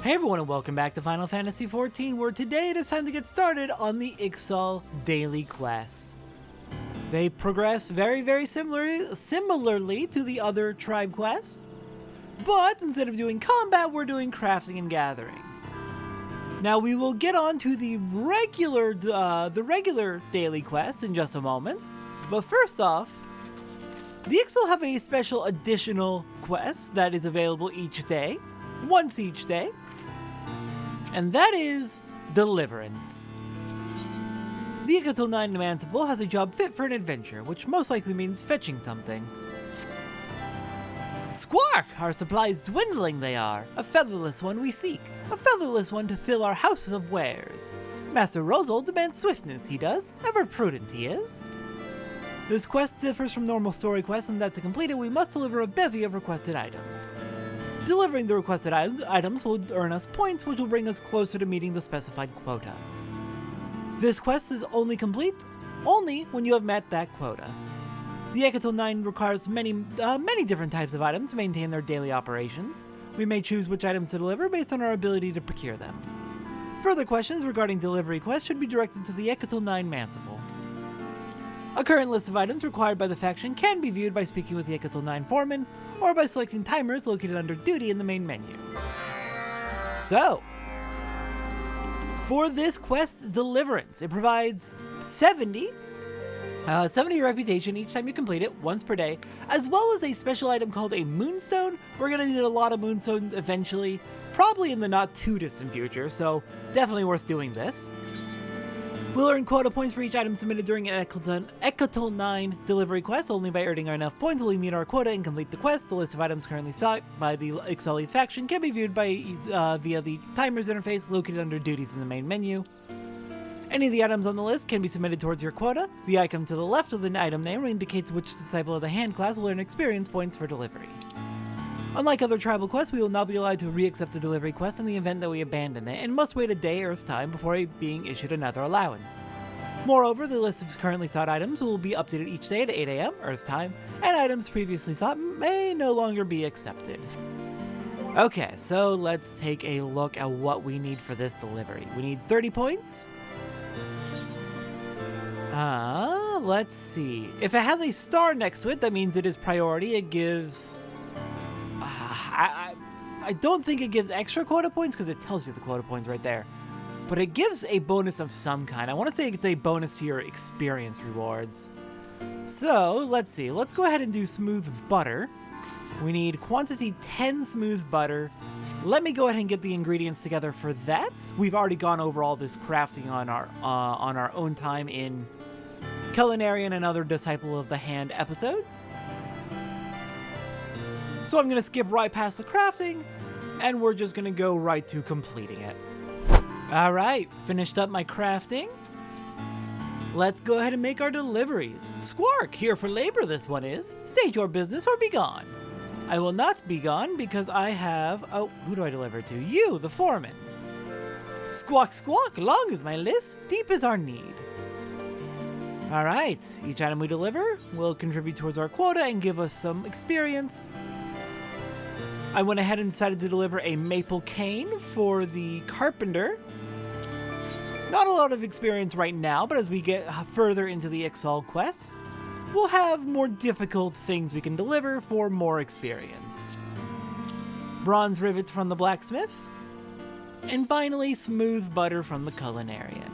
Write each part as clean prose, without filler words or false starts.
Hey everyone and welcome back to Final Fantasy XIV, where today it is time to get started on the Ixal daily quests. They progress very similarly to the other tribe quests, but instead of doing combat, we're doing crafting and gathering. Now we will get on to the regular daily quests in just a moment, but first off, the Ixal have a special additional quest that is available each day, once each day. And that is Deliverance. The Ixal 9 Emancipable has a job fit for an adventure, which most likely means fetching something. Squark! Our supplies dwindling they are. A featherless one we seek. A featherless one to fill our houses of wares. Master Rosal demands swiftness, he does. Ever prudent he is. This quest differs from normal story quests in that to complete it we must deliver a bevy of requested items. Delivering the requested items will earn us points, which will bring us closer to meeting the specified quota. This quest is only complete when you have met that quota. The Ixal 9 requires many different types of items to maintain their daily operations. We may choose which items to deliver based on our ability to procure them. Further questions regarding delivery quests should be directed to the Ixal 9 Emancipable. A current list of items required by the faction can be viewed by speaking with the Ixal 9 Foreman, or by selecting timers located under Duty in the main menu. So, for this quest, Deliverance, it provides 70 reputation each time you complete it, once per day, as well as a special item called a Moonstone. We're going to need a lot of Moonstones eventually, probably in the not too distant future, so definitely worth doing this. We'll earn quota points for each item submitted during an Ixal 9 delivery quest. Only by earning enough points will we meet our quota and complete the quest. The list of items currently sought by the Ixali faction can be viewed via the timers interface located under duties in the main menu. Any of the items on the list can be submitted towards your quota. The icon to the left of the item name indicates which disciple of the hand class will earn experience points for delivery. Unlike other tribal quests, we will not be allowed to re-accept a delivery quest in the event that we abandon it, and must wait a day Earth time before being issued another allowance. Moreover, the list of currently sought items will be updated each day at 8 AM Earth time, and items previously sought may no longer be accepted. Okay, so let's take a look at what we need for this delivery. We need 30 points. Let's see. If it has a star next to it, that means it is priority. It gives... I don't think it gives extra quota points because it tells you the quota points right there. But it gives a bonus of some kind. I want to say it's a bonus to your experience rewards. So, let's see. Let's go ahead and do smooth butter. We need quantity 10 smooth butter. Let me go ahead and get the ingredients together for that. We've already gone over all this crafting on our own time in Culinarian and other Disciple of the Hand episodes. So I'm going to skip right past the crafting, and we're just going to go right to completing it. Alright, finished up my crafting. Let's go ahead and make our deliveries. Squark, here for labor this one is. State your business or be gone. I will not be gone because I have... Oh, who do I deliver to? You, the foreman. Squawk, squawk, long is my list, deep is our need. Alright, each item we deliver will contribute towards our quota and give us some experience. I went ahead and decided to deliver a maple cane for the carpenter. Not a lot of experience right now, but as we get further into the Ixal quests, we'll have more difficult things we can deliver for more experience. Bronze rivets from the blacksmith. And finally, smooth butter from the culinarian.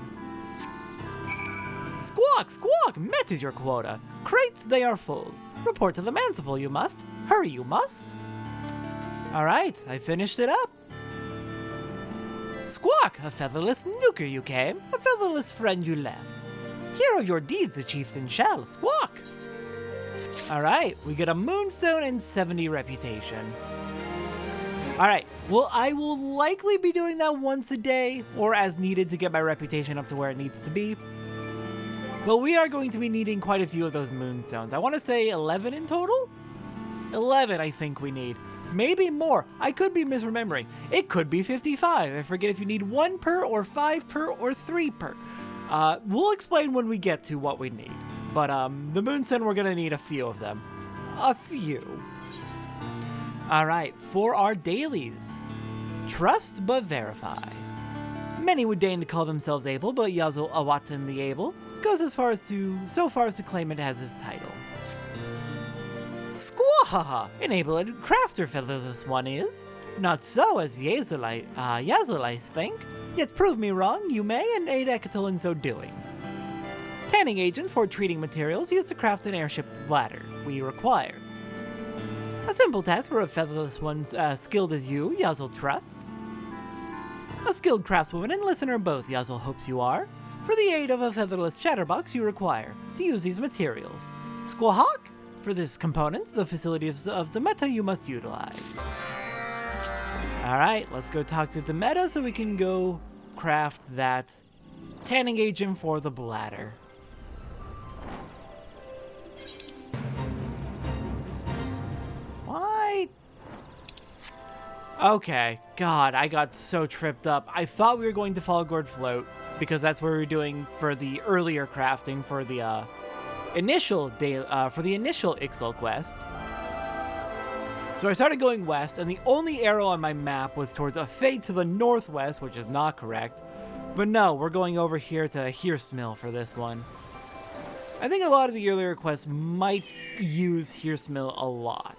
Squawk, squawk, met is your quota. Crates, they are full. Report to the Emancipable, you must. Hurry, you must. Alright, I finished it up. Squawk, a featherless nuker you came, a featherless friend you left. Hear of your deeds the chieftain shall, squawk! Alright, we get a moonstone and 70 reputation. Alright, well I will likely be doing that once a day, or as needed to get my reputation up to where it needs to be. But we are going to be needing quite a few of those moonstones. I want to say 11 in total? 11 I think we need. Maybe more. I could be misremembering. It could be 55. I forget if you need 1 per, or 5 per, or 3 per. We'll explain when we get to what we need. But the Moonstone, we're gonna need a few of them. A few. Alright, for our dailies. Trust but verify. Many would deign to call themselves able, but Dezul Qualan the Able goes so far as to claim it as his title. Squahaha! Enabled crafter featherless one is. Not so as Yazulites think, yet prove me wrong you may and aid Ixal in so doing. Tanning agent for treating materials used to craft an airship bladder we require. A simple task for a featherless one skilled as you, Dezul trusts. A skilled craftswoman and listener both, Dezul hopes you are. For the aid of a featherless chatterbox you require to use these materials. Squahawk! For this component, the facilities of the meta you must utilize. Alright, let's go talk to the meta so we can go craft that tanning agent for the bladder. Why? Okay, God, I got so tripped up. I thought we were going to Fallgourd Float, because that's what we were doing for the earlier crafting for the initial Ixal quest. So I started going west, and the only arrow on my map was towards a fade to the northwest, which is not correct. But no, we're going over here to Hearsmill for this one. I think a lot of the earlier quests might use Hearsmill a lot.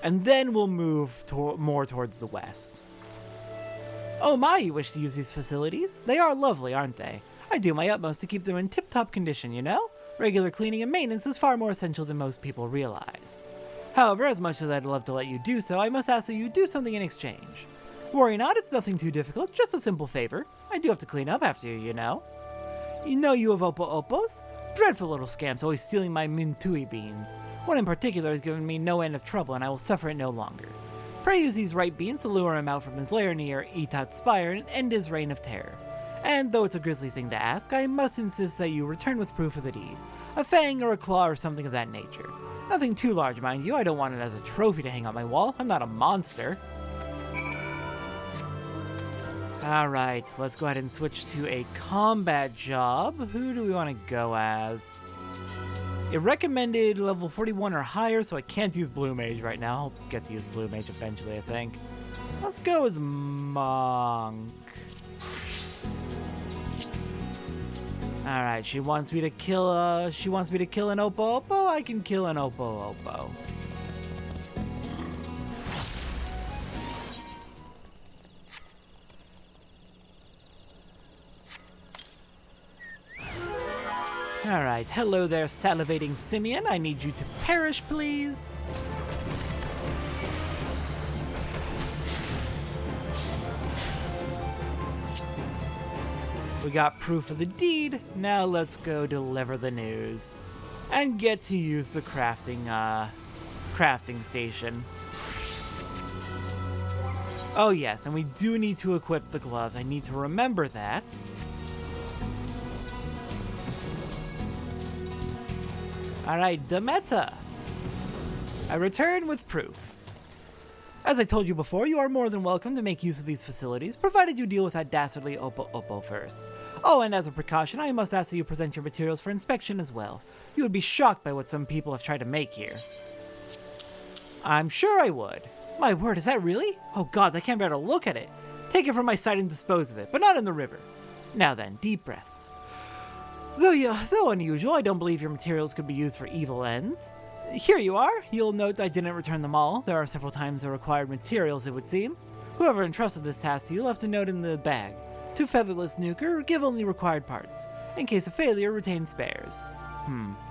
And then we'll move more towards the west. Oh my, you wish to use these facilities? They are lovely, aren't they? I do my utmost to keep them in tip-top condition, you know? Regular cleaning and maintenance is far more essential than most people realize. However, as much as I'd love to let you do so, I must ask that you do something in exchange. Worry not, it's nothing too difficult, just a simple favor. I do have to clean up after you, you know? You know you have Opos? Dreadful little scamps always stealing my Mintui beans. One in particular has given me no end of trouble, and I will suffer it no longer. Pray use these right beans to lure him out from his lair near Etat's Spire and end his reign of terror. And though it's a grisly thing to ask, I must insist that you return with proof of the deed. A fang or a claw or something of that nature. Nothing too large, mind you. I don't want it as a trophy to hang on my wall. I'm not a monster. Alright, let's go ahead and switch to a combat job. Who do we want to go as? It recommended level 41 or higher, so I can't use Blue Mage right now. I'll get to use Blue Mage eventually, I think. Let's go as Monk. Alright, she wants me to kill an Oppo Oppo? I can kill an Oppo Oppo. Alright, hello there, salivating simian. I need you to perish, please. We got proof of the deed. Now let's go deliver the news. And get to use the crafting station. Oh yes, and we do need to equip the gloves. I need to remember that. Alright, Demeta. I return with proof. As I told you before, you are more than welcome to make use of these facilities, provided you deal with that dastardly Oppo Oppo first. Oh, and as a precaution, I must ask that you present your materials for inspection as well. You would be shocked by what some people have tried to make here. I'm sure I would. My word, is that really? Oh gods, I can't bear to look at it. Take it from my sight and dispose of it, but not in the river. Now then, deep breaths. Though unusual, I don't believe your materials could be used for evil ends. Here you are. You'll note I didn't return them all. There are several times the required materials, it would seem. Whoever entrusted this task to you left a note in the bag. To Featherless Nuker, give only required parts. In case of failure, retain spares.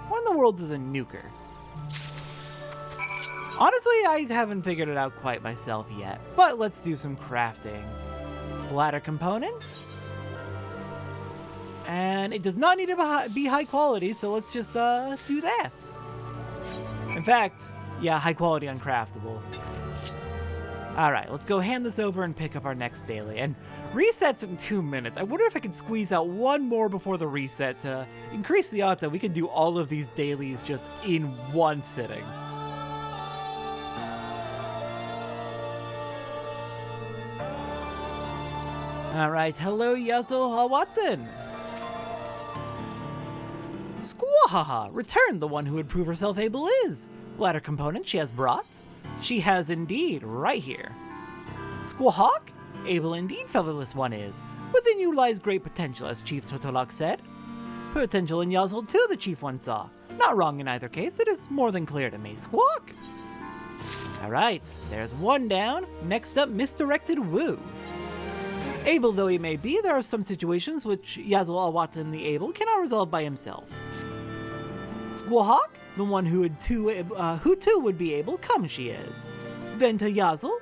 What in the world is a nuker? Honestly, I haven't figured it out quite myself yet, but let's do some crafting. Bladder components. And it does not need to be high quality, so let's just do that. In fact, yeah, high quality uncraftable. Alright, let's go hand this over and pick up our next daily. And resets in 2 minutes. I wonder if I can squeeze out one more before the reset to increase the odds that we can do all of these dailies just in one sitting. Alright, hello Dezul Qualan. Squahaha! Return the one who would prove herself able is. Bladder component she has brought. She has indeed, right here. Squahawk? Able indeed, featherless one is. Within you lies great potential, as Chief Totolok said. Potential in Ixal too, the Chief one saw. Not wrong in either case, it is more than clear to me. Squawk! Alright, there's one down. Next up, Misdirected Woo. Able though he may be, there are some situations which Ixal Awatan the Able cannot resolve by himself. Squawk, the one who too would be able, come she is. Then to Yazel,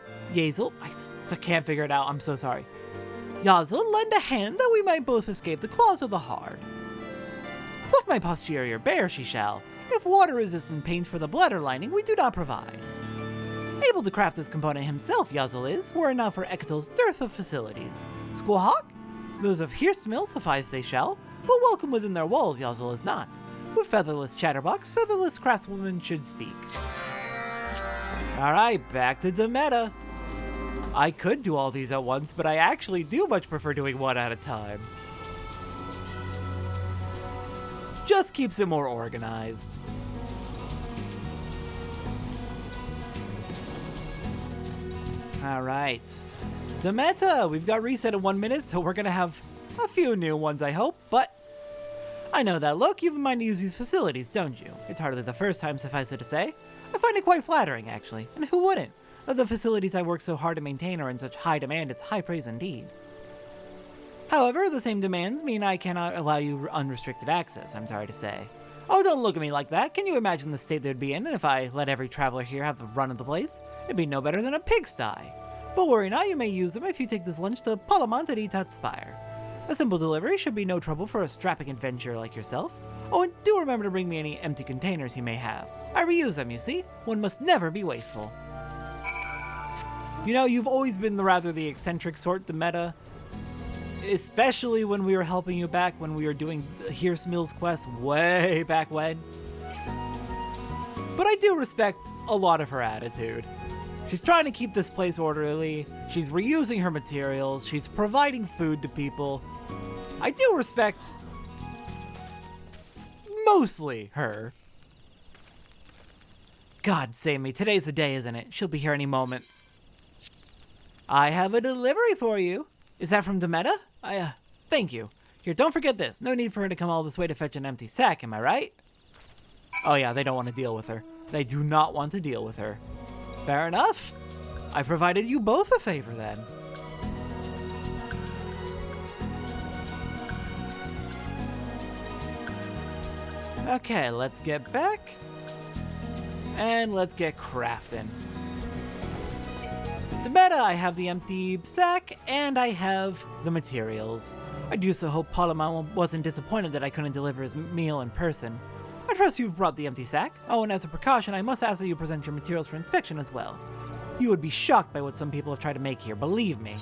I can't figure it out, I'm so sorry. Yazel, lend a hand that we might both escape the claws of the hard. Pluck my posterior bare, she shall. If water-resistant paint for the bladder lining we do not provide. Able to craft this component himself, Yazel is, were it not for Ecatel's dearth of facilities. Squawk? Those of Hirsmill suffice they shall, but welcome within their walls Yazel is not. With featherless chatterbox, featherless craftswoman should speak. Alright, back to Demeta. I could do all these at once, but I actually do much prefer doing one at a time. Just keeps it more organized. Alright. Demeta, we've got reset in 1 minute, so we're gonna have a few new ones, I hope, but I know that look, you've in mind to use these facilities, don't you? It's hardly the first time, suffice it to say. I find it quite flattering, actually, and who wouldn't? That the facilities I work so hard to maintain are in such high demand, it's high praise indeed. However, the same demands mean I cannot allow you unrestricted access, I'm sorry to say. Oh, don't look at me like that. Can you imagine the state they'd be in if I let every traveler here have the run of the place? It'd be no better than a pigsty. But worry not, you may use them if you take this lunch to Palamanti Tatspire. A simple delivery should be no trouble for a strapping adventurer like yourself. Oh, and do remember to bring me any empty containers you may have. I reuse them, you see. One must never be wasteful. You know, you've always been the eccentric sort, Demeta. Especially when we were helping you back when we were doing Hirsmill's quest way back when. But I do respect a lot of her attitude. She's trying to keep this place orderly, she's reusing her materials, she's providing food to people. I do respect mostly her. God save me, today's the day, isn't it? She'll be here any moment. I have a delivery for you. Is that from Demeta? Thank you. Here, don't forget this. No need for her to come all this way to fetch an empty sack, am I right? Oh yeah, they don't want to deal with her. They do not want to deal with her. Fair enough. I provided you both a favor then. Okay, let's get back. And let's get crafting. Demeta, I have the empty sack, and I have the materials. I do so hope Palamon wasn't disappointed that I couldn't deliver his meal in person. I trust you've brought the empty sack. Oh, and as a precaution, I must ask that you present your materials for inspection as well. You would be shocked by what some people have tried to make here, believe me.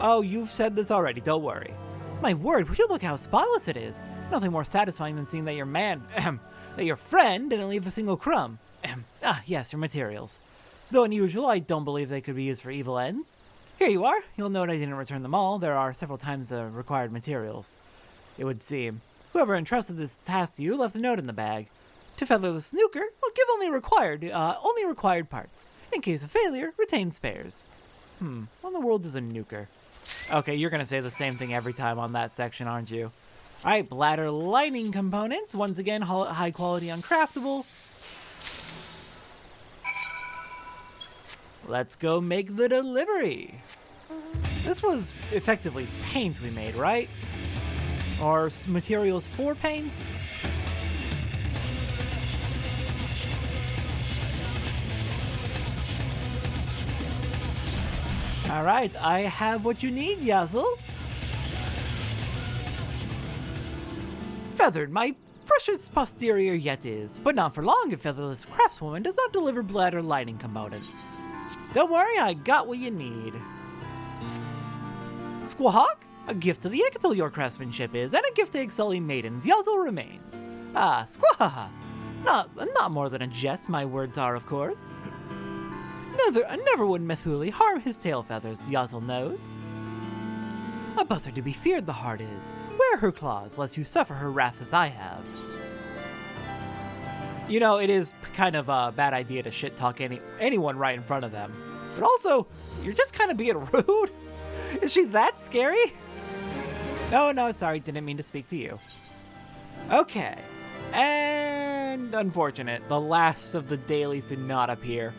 Oh, you've said this already, don't worry. My word, would you look how spotless it is? Nothing more satisfying than seeing that your friend didn't leave a single crumb. Yes, your materials. Though unusual, I don't believe they could be used for evil ends. Here you are. You'll note I didn't return them all. There are several times the required materials. It would seem. Whoever entrusted this task to you left a note in the bag. To feather the snooker, we'll give only required parts. In case of failure, retain spares. What in the world is a nuker? Okay, you're gonna say the same thing every time on that section, aren't you? Alright, bladder lining components. Once again, high quality uncraftable. Let's go make the delivery. This was effectively paint we made, right? Or materials for paint? Alright, I have what you need, Ixal. Feathered, my precious posterior yet is, but not for long if featherless craftswoman does not deliver bladder lining components. Don't worry, I got what you need. Squawk? A gift to the Ixal your craftsmanship is, and a gift to Ixali maidens, Ixal remains. Ah, squaw! Not more than a jest, my words are, of course. Never would Methuli harm his tail feathers, Ixal knows. A buzzard to be feared the heart is. Wear her claws, lest you suffer her wrath as I have. You know, it is kind of a bad idea to shit-talk anyone right in front of them. But also, you're just kind of being rude. Is she that scary? No, sorry, didn't mean to speak to you. Okay, and unfortunate, the last of the dailies did not appear.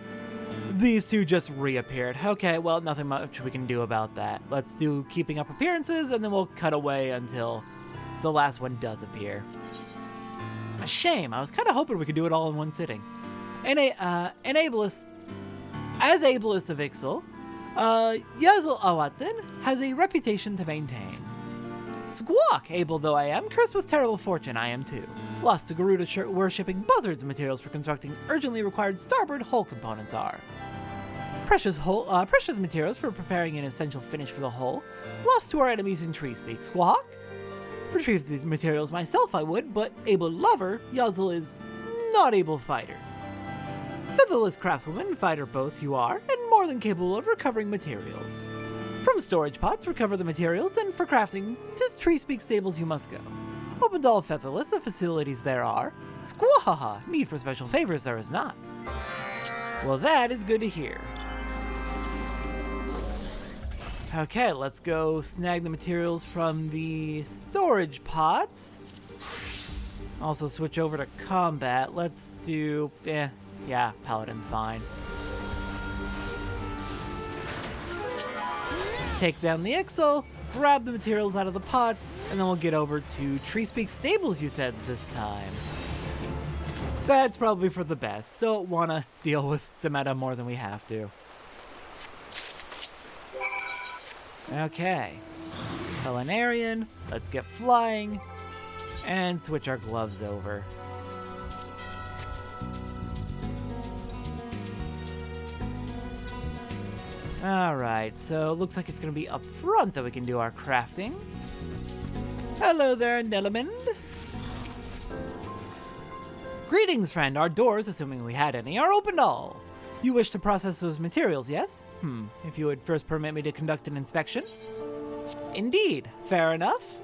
These two just reappeared. Okay, well, nothing much we can do about that. Let's do keeping up appearances, and then we'll cut away until the last one does appear. A shame, I was kind of hoping we could do it all in one sitting. As ableist of Ixal, Dezul Qualan has a reputation to maintain. Squawk, able though I am, cursed with terrible fortune I am too. Lost to Garuda worshipping buzzards materials for constructing urgently required starboard hull components are. Precious materials for preparing an essential finish for the hull. Lost to our enemies in tree speak. Squawk? Retrieve the materials myself I would, but able lover, Dezul is not able fighter. Featherless craftswoman, fighter both you are, and more than capable of recovering materials. From storage pots, recover the materials, and for crafting, 'tis tree speak stables you must go. Open to all featherless, the facilities there are. Squahaha, need for special favors there is not. Well, that is good to hear. Okay, let's go snag the materials from the storage pots. Also switch over to combat. Let's do, yeah, Paladin's fine. Take down the Ixal, grab the materials out of the pots, and then we'll get over to Tree Speak Stables you said this time. That's probably for the best. Don't want to deal with the meta more than we have to. Okay. Culinarian, let's get flying, and switch our gloves over. Alright, so it looks like it's going to be up front that we can do our crafting. Hello there, Nellamond. Greetings, friend. Our doors, assuming we had any, are open to all. You wish to process those materials, yes? If you would first permit me to conduct an inspection. Indeed. Fair enough.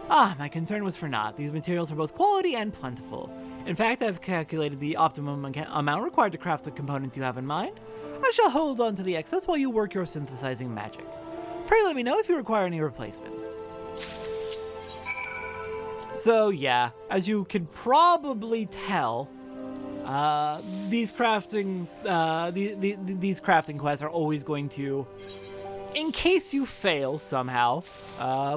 My concern was for naught. These materials are both quality and plentiful. In fact, I've calculated the optimum amount required to craft the components you have in mind. I shall hold on to the excess while you work your synthesizing magic. Pray let me know if you require any replacements. So yeah, as you could probably tell, these crafting quests are always going to, in case you fail somehow,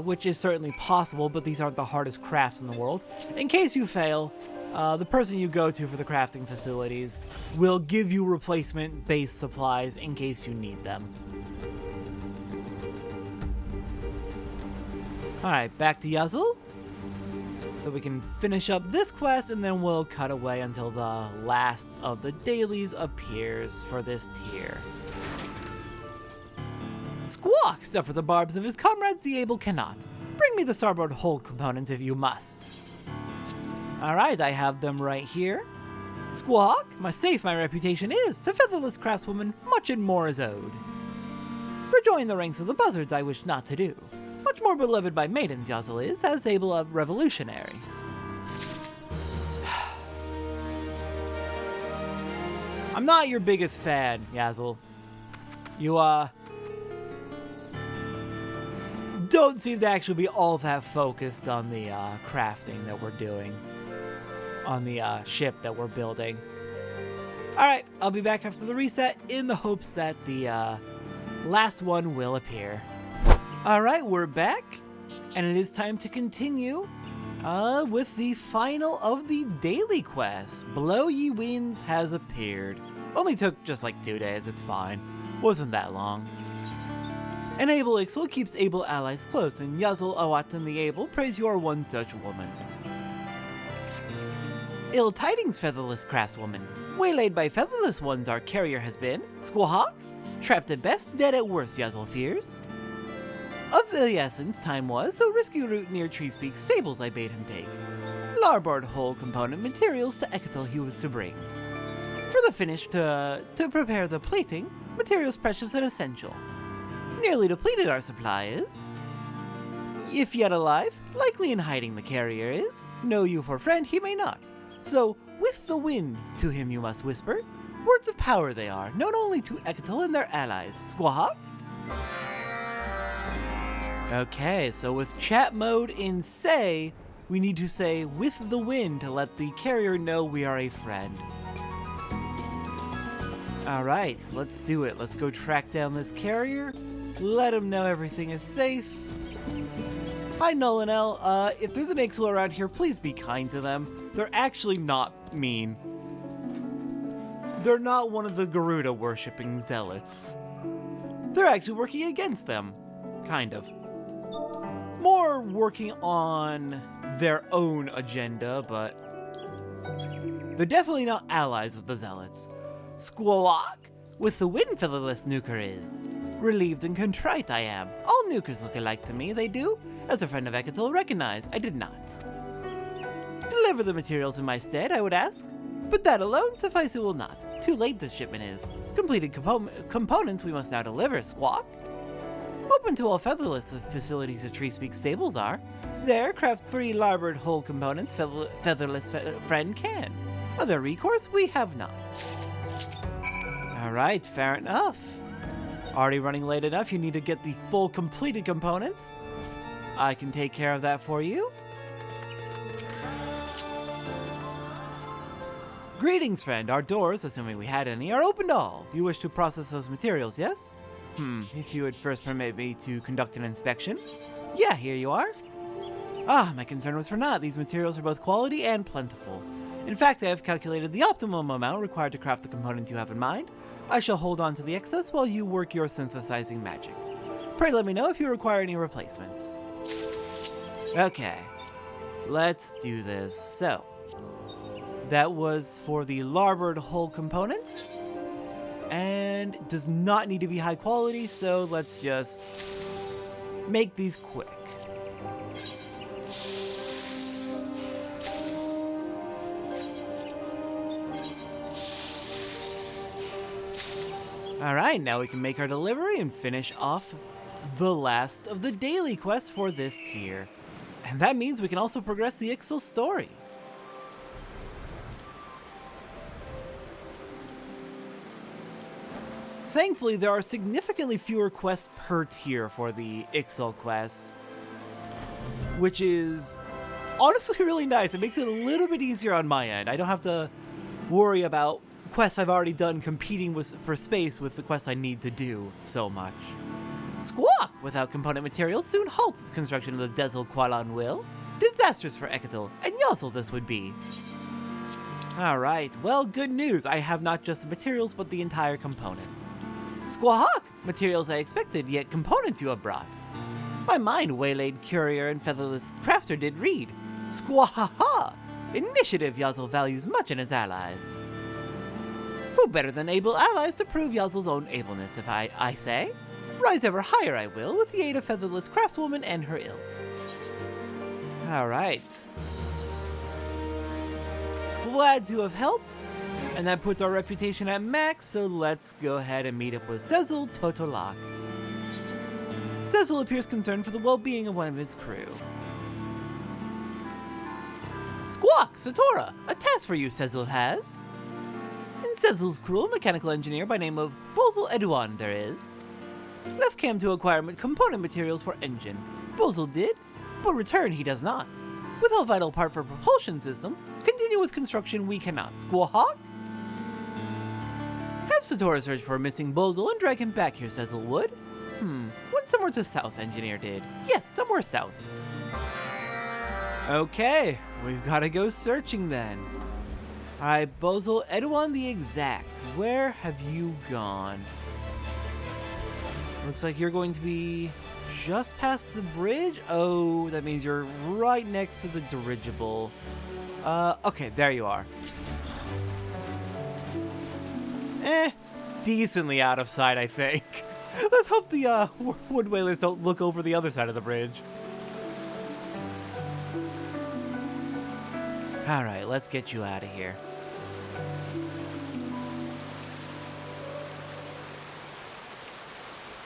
which is certainly possible, but these aren't the hardest crafts in the world. In case you fail, the person you go to for the crafting facilities will give you replacement base supplies in case you need them. Alright, back to Dezul. So we can finish up this quest and then we'll cut away until the last of the dailies appears for this tier. Squawk! Except for the barbs of his comrades, the able cannot. Bring me the starboard hull components if you must. Alright, I have them right here. Squawk, my reputation is, to featherless craftswoman, much and more is owed. Rejoin the ranks of the buzzards I wish not to do. Much more beloved by maidens Dezul is, as able a revolutionary. I'm not your biggest fan, Dezul. You, don't seem to actually be all that focused on the, crafting that we're doing. On the, ship that we're building. Alright, I'll be back after the reset in the hopes that the, last one will appear. Alright, we're back, and it is time to continue with the final of the daily quest. Blow Ye Winds has appeared. Only took just like 2 days, it's fine. Wasn't that long. An able Ixal keeps able allies close, and Dezul Qualan the Able praise you are one such woman. Ill tidings, featherless craftswoman. Waylaid by featherless ones our carrier has been. Squawk? Trapped at best, dead at worst, Dezul fears. Of the essence, time was, so risky route near Treespeak Stables I bade him take. Larboard hull component materials to Ixal he was to bring. For the finish to prepare the plating, materials precious and essential. Nearly depleted our supply is. If yet alive, likely in hiding the carrier is. Know you for friend he may not. So, with the wind to him you must whisper, Words of power they are, known only to Ixal and their allies. Squawk? Okay, so with chat mode in say, we need to say with the wind to let the carrier know we are a friend. Alright, let's do it. Let's go track down this carrier. Let him know everything is safe. Hi, Nolanel. If there's an Ixal around here, please be kind to them. They're actually not mean. They're not one of the Garuda-worshipping zealots. They're actually working against them. Kind of. More working on their own agenda, but they're definitely not allies of the zealots. Squawk! With the wind featherless nuker is. Relieved and contrite I am. All nukers look alike to me, they do. As a friend of Ixal, recognize I did not. Deliver the materials in my stead, I would ask. But that alone suffice it will not. Too late this shipment is. Completed components we must now deliver, Squawk. Open to all featherless facilities of Treespeak stables are. There, craft 3 larboard hull components featherless friend can. Other recourse we have not. Alright, fair enough. Already running late enough, you need to get the full completed components. I can take care of that for you. Greetings, friend. Our doors, assuming we had any, are open to all. You wish to process those materials, yes? If you would first permit me to conduct an inspection. Yeah, here you are. Ah, my concern was for naught. These materials are both quality and plentiful. In fact, I have calculated the optimum amount required to craft the components you have in mind. I shall hold on to the excess while you work your synthesizing magic. Pray let me know if you require any replacements. Okay, let's do this. So, that was for the larboard hull component, and does not need to be high quality, so let's just make these quick. Alright, now we can make our delivery and finish off the last of the daily quests for this tier. And that means we can also progress the Ixal story. Thankfully, there are significantly fewer quests per tier for the Ixal quests, which is honestly really nice. It makes it a little bit easier on my end. I don't have to worry about quests I've already done competing for space with the quests I need to do so much. Squawk! Without component materials, soon halts the construction of the Dezul Qualan will. Disastrous for Ixal, and Yazzle this would be. Alright, well, good news. I have not just the materials, but the entire components. Squawk! Materials I expected, yet components you have brought. My mind waylaid courier and featherless crafter did read. Squahaha! Initiative Yazzle values much in his allies. Who better than able allies to prove Yazzle's own ableness, if I say? Rise ever higher I will, with the aid of featherless craftswoman and her ilk. Alright. Glad to have helped. And that puts our reputation at max, so let's go ahead and meet up with Dezul Qualan. Dezul appears concerned for the well-being of one of his crew. Squawk, Satora! A task for you, Dezul has. And Dezul's crew, mechanical engineer by name of Dezul Qualan there is. Left camp to acquire component materials for engine. Dezul did, but return he does not. With a vital part for propulsion system, continue with construction we cannot. Squawk? Have Satora search for a missing Dezul and drag him back here, Dezul would. Went somewhere to south, engineer did. Yes, somewhere south. Okay, we've gotta go searching then. Alright, Dezul Qualan the exact. Where have you gone? Looks like you're going to be just past the bridge. Oh, that means you're right next to the dirigible. Okay, there you are. Decently out of sight, I think. Let's hope the wood whalers don't look over the other side of the bridge. Alright, let's get you out of here.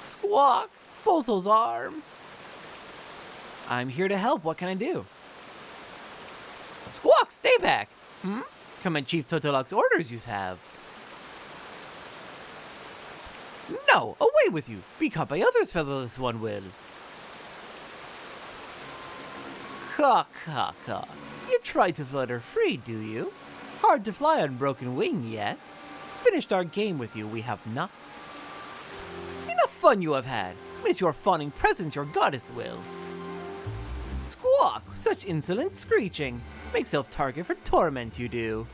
Squawk! Dezul's arm! I'm here to help. What can I do? Squawk, stay back! Come at Chief Totolok's orders you have. No, away with you! Be caught by others, featherless one will. Caw, caw, caw. You try to flutter free, do you? Hard to fly on broken wing, yes? Finished our game with you, we have not. Enough fun you have had. Miss your fawning presence, your goddess will. Squawk! Such insolent screeching. Make self target for torment, you do.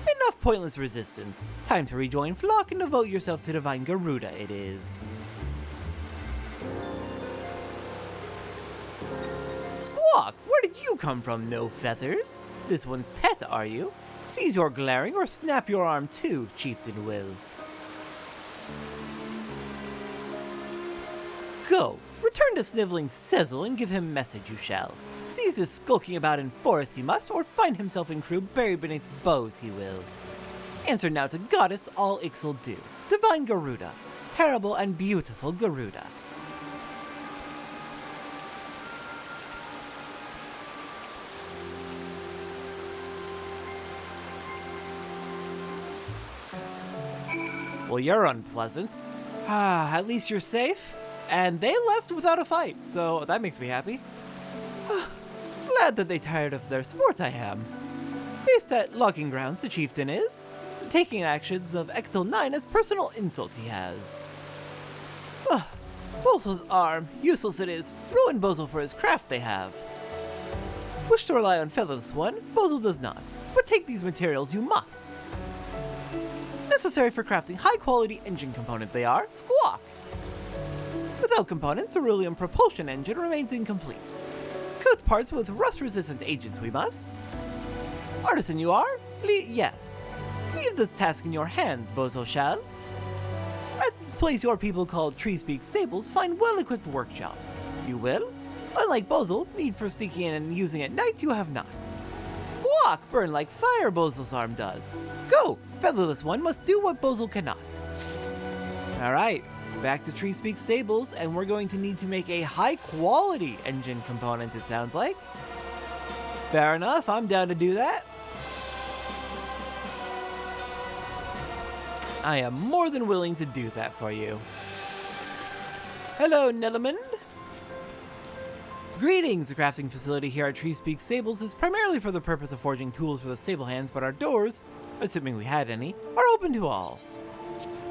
Enough pointless resistance. Time to rejoin flock and devote yourself to divine Garuda it is. Squawk! Where did you come from, no feathers? This one's pet, are you? Seize your glaring or snap your arm too, chieftain will. Go! Return to sniveling Dezul and give him message you shall. Seize his skulking about in forest he must, or find himself in crew buried beneath bows he will. Answer now to goddess all Ixal do. Divine Garuda. Terrible and beautiful Garuda. Well, you're unpleasant. At least you're safe. And they left without a fight, so that makes me happy. Glad that they tired of their sport I am. Based at logging grounds the chieftain is, taking actions of Ectel 9 as personal insult he has. Bozul's arm, useless it is, ruin Bozul for his craft they have. Wish to rely on featherless one, Bozul does not, but take these materials you must. Necessary for crafting high quality engine component they are, squawk! Without components, a Cerulean propulsion engine remains incomplete. Coat parts with rust-resistant agents we must. Artisan you are? Yes. Leave this task in your hands, Bozul shall. At the place your people call Treespeak Stables, find well-equipped workshop. You will? Unlike Bozul, need for sneaking in and using at night you have not. Squawk! Burn like fire Bozul's arm does. Go! Featherless one must do what Bozul cannot. Alright. Back to Treespeak Stables, and we're going to need to make a high-quality engine component, it sounds like. Fair enough, I'm down to do that. I am more than willing to do that for you. Hello, Nellerman. Greetings! The crafting facility here at Treespeak Stables is primarily for the purpose of forging tools for the stable hands, but our doors, assuming we had any, are open to all.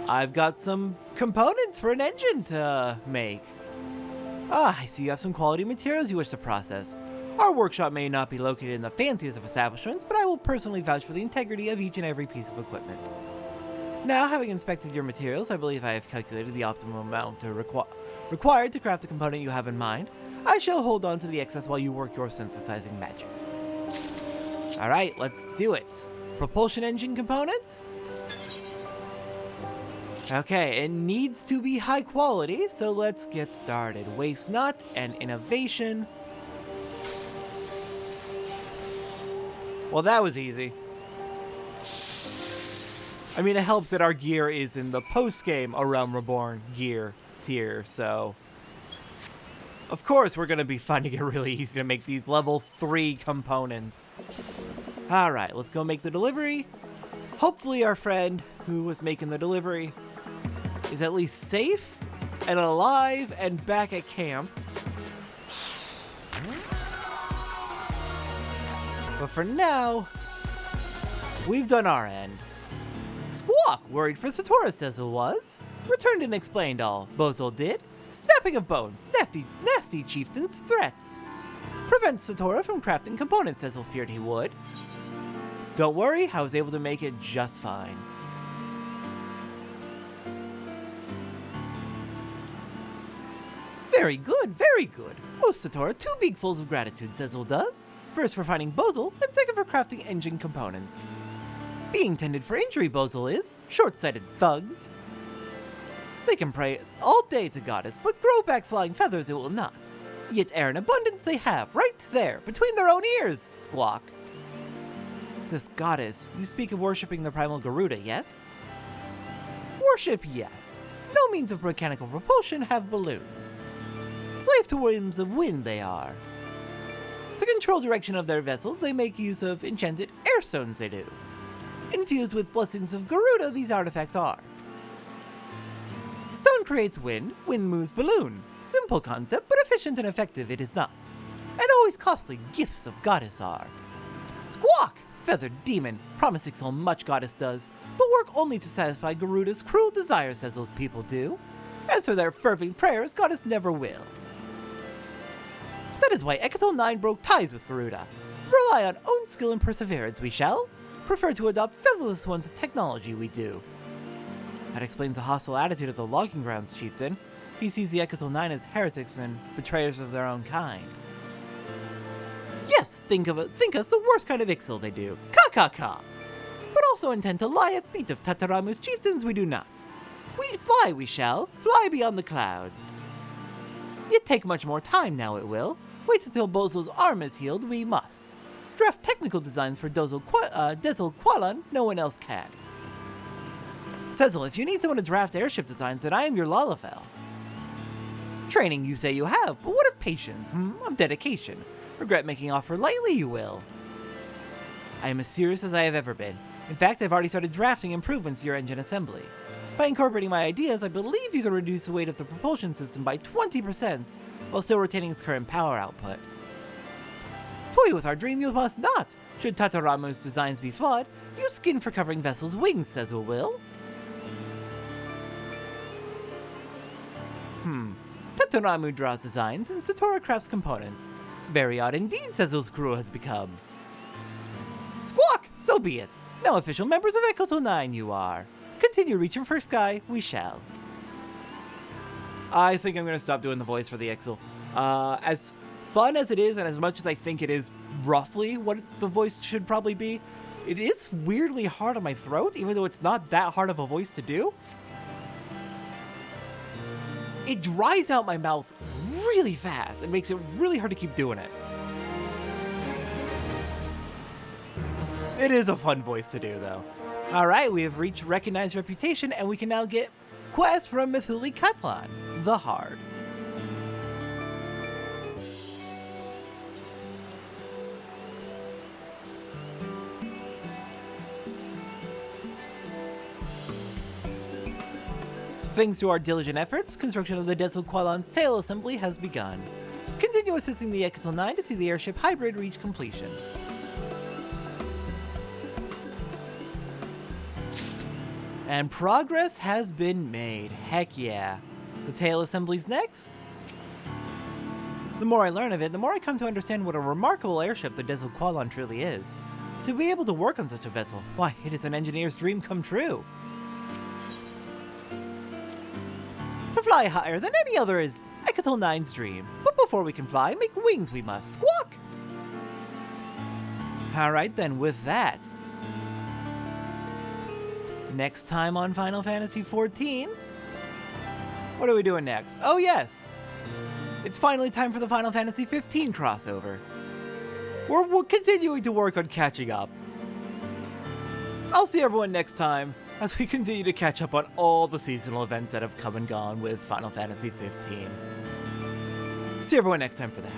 I've got some components for an engine to make. I see you have some quality materials you wish to process. Our workshop may not be located in the fanciest of establishments, but I will personally vouch for the integrity of each and every piece of equipment. Now, having inspected your materials, I believe I have calculated the optimum amount required to craft the component you have in mind. I shall hold on to the excess while you work your synthesizing magic. Alright, let's do it. Propulsion engine components? Okay, it needs to be high quality, so let's get started. Waste not and innovation. Well, that was easy. I mean, it helps that our gear is in the post-game A Realm Reborn gear tier, so... Of course, we're going to be finding it really easy to make these level 3 components. Alright, let's go make the delivery. Hopefully our friend who was making the delivery is at least safe and alive and back at camp. But for now, we've done our end. Squawk! Worried for Satora, Dezul was. Returned and explained all. Bozul did. Snapping of bones. Nasty chieftain's threats. Prevent Satora from crafting components, Dezul feared he would. Don't worry, I was able to make it just fine. Very good, very good. Owes Satora 2 beakfuls of gratitude, Dezul does. First for finding Bozul, and second for crafting engine component. Being tended for injury, Bozul is. Short-sighted thugs. They can pray all day to goddess, but grow back flying feathers it will not. Yet air in abundance they have, right there, between their own ears, Squawk. This goddess, you speak of worshipping the primal Garuda, yes? Worship, yes. No means of mechanical propulsion have balloons. Slave to whims of wind they are. To control direction of their vessels, they make use of enchanted air stones they do. Infused with blessings of Garuda, these artifacts are. Stone creates wind, wind moves balloon. Simple concept, but efficient and effective it is not. And always costly gifts of goddess are. Squawk! Feathered demon, promise Ixal much goddess does, but work only to satisfy Garuda's cruel desires as those people do. As for their fervent prayers, goddess never will. That is why Ixal 9 broke ties with Garuda. Rely on own skill and perseverance we shall. Prefer to adopt featherless ones technology we do. That explains the hostile attitude of the logging grounds chieftain. He sees the Ixal 9 as heretics and betrayers of their own kind. Yes, think us the worst kind of Ixal they do. Ka. But also intend to lie at feet of Tataramu's chieftains we do not. We fly we shall, fly beyond the clouds. It take much more time now it will. Wait until Bozo's arm is healed, we must. Draft technical designs for Dezul Qualan, no one else can. Dezul, if you need someone to draft airship designs, then I am your Lalafell. Training you say you have, but what of patience, of dedication? Regret making offer lightly you will. I am as serious as I have ever been. In fact, I've already started drafting improvements to your engine assembly. By incorporating my ideas, I believe you can reduce the weight of the propulsion system by 20%, while still retaining its current power output. Toy with our dream you must not. Should Tataramu's designs be flawed, use skin for covering vessels' wings, Dezul will. Tataramu draws designs and Satora crafts components. Very odd indeed, Dezul's crew has become. Squawk! So be it. Now official members of Ixal 9 you are. Continue reaching for sky, we shall. I think I'm going to stop doing the voice for the Ixal. As fun as it is, and as much as I think it is roughly what the voice should probably be, it is weirdly hard on my throat, even though it's not that hard of a voice to do. It dries out my mouth really fast and makes it really hard to keep doing it. It is a fun voice to do, though. Alright, we have reached recognized reputation, and we can now get quests from Dezul Qualan, the Hard. Thanks to our diligent efforts, construction of the Dezul Qualan's tail assembly has begun. Continue assisting the Ixal 9 to see the airship hybrid reach completion. And progress has been made. Heck yeah. The tail assembly's next? The more I learn of it, the more I come to understand what a remarkable airship the Dezul Qualan truly is. To be able to work on such a vessel, why, it is an engineer's dream come true. To fly higher than any other is Ixal 9's dream. But before we can fly, make wings we must. Squawk! Alright then, with that. Next time on Final Fantasy XIV. What are we doing next? Oh yes! It's finally time for the Final Fantasy XV crossover. We're continuing to work on catching up. I'll see everyone next time as we continue to catch up on all the seasonal events that have come and gone with Final Fantasy XV. See everyone next time for that.